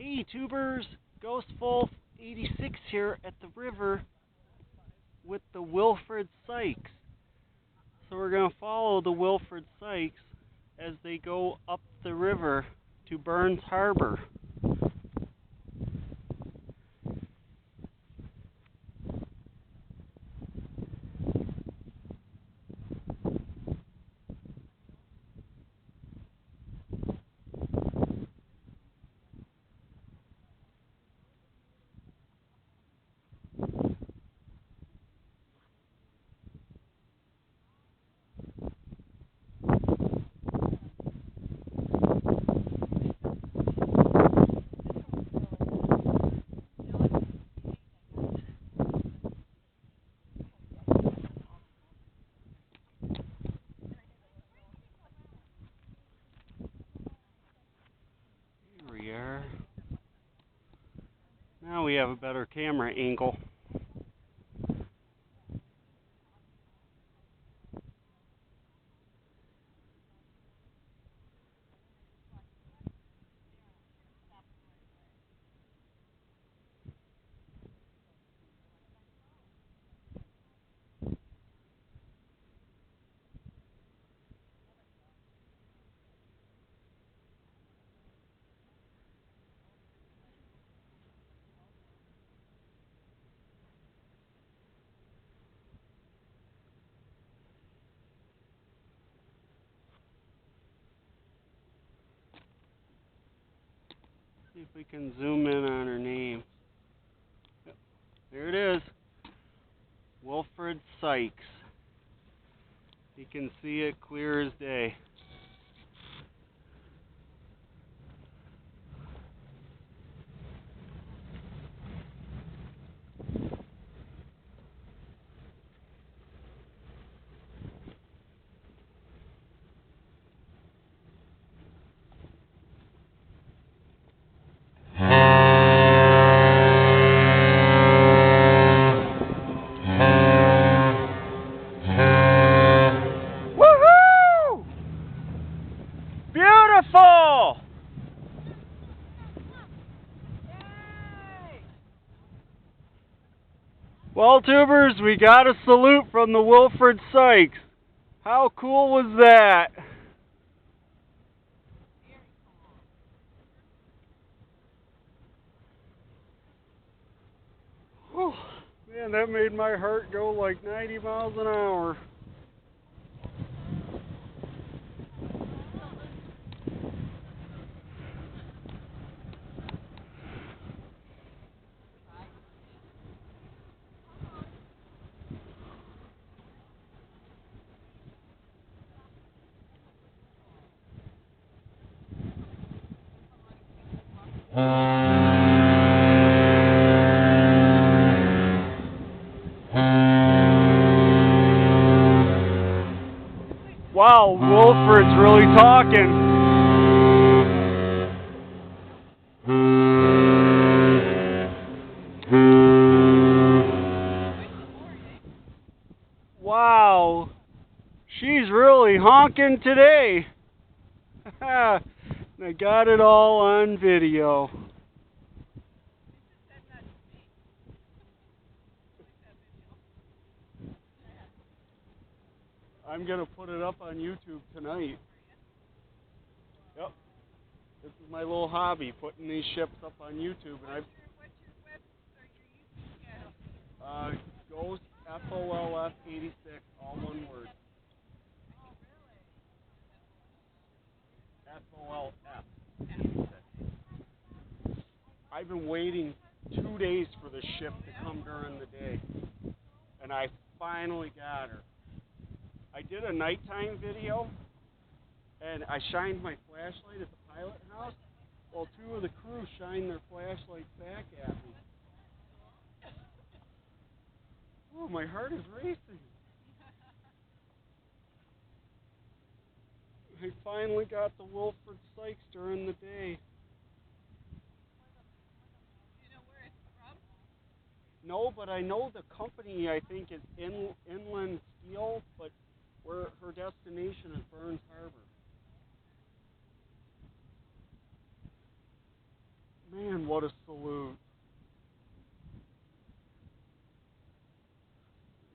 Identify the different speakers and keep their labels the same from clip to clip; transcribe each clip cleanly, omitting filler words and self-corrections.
Speaker 1: Hey tubers, Ghost Wolf 86 here at the river with the Wilfred Sykes. So we're going to follow the Wilfred Sykes as they go up the river to Burns Harbor. Here we are. Now we have a better camera angle. See if we can zoom in on her name. Yep, there it is. Wilfred Sykes. You can see it clear as day. Woohoo! Beautiful! Well, tubers, we got a salute from the Wilfred Sykes. How cool was that? Whew, man, that made my heart go like 90 miles an hour. Wow, Wilfred's really talking. Wow, she's really honking today. I got it all on video. I'm going to put it up on YouTube tonight. Yep. This is my little hobby, putting these ships up on YouTube. And Ghost FOLF 86, all one word. FOLF 86. I've been waiting 2 days for this ship to come during the day, and I finally got her. I did a nighttime video, and I shined my flashlight at the pilot house. Well, two of the crew shined their flashlights back at me. Oh, my heart is racing. I finally got the Wilfred Sykes during the day. No, but I know the company, I think, is Inland Steel, but where her destination is Burns Harbor. Man, man, what a salute.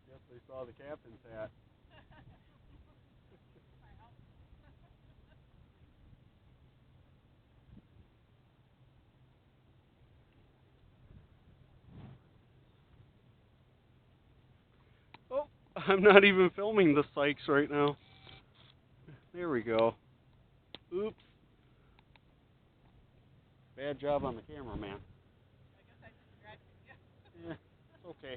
Speaker 1: I guess they saw the captain's hat. Oh, I'm not even filming the Sykes right now. There we go. Oops. Bad job on the cameraman. Yeah, it's okay.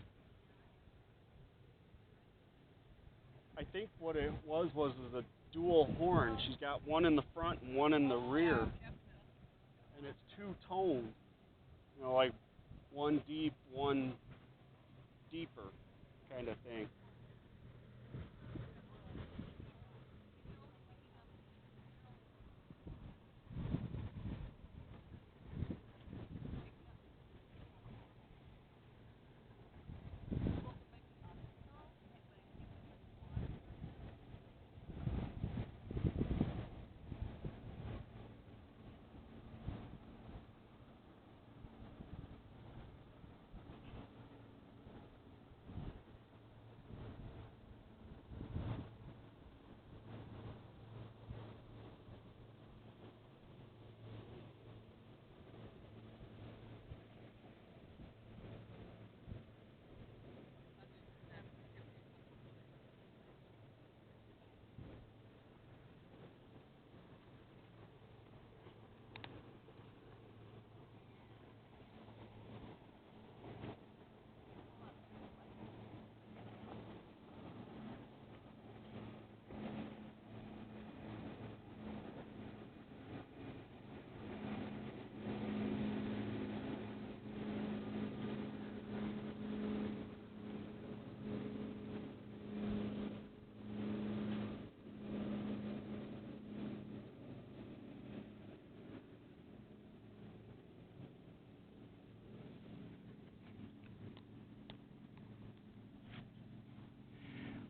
Speaker 1: I think what it was a dual horn. She's got one in the front and one in the rear, and it's two tones. You know, like one deep, one deeper, kind of thing.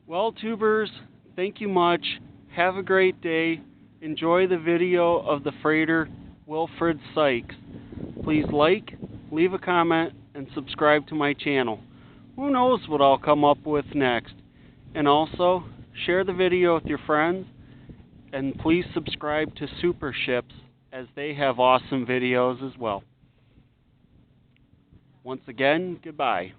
Speaker 1: Well, tubers, thank you much. Have a great day. Enjoy the video of the freighter Wilfred Sykes. Please like, leave a comment, and subscribe to my channel. Who knows what I'll come up with next. And also, share the video with your friends, and please subscribe to Super Ships, as they have awesome videos as well. Once again, goodbye.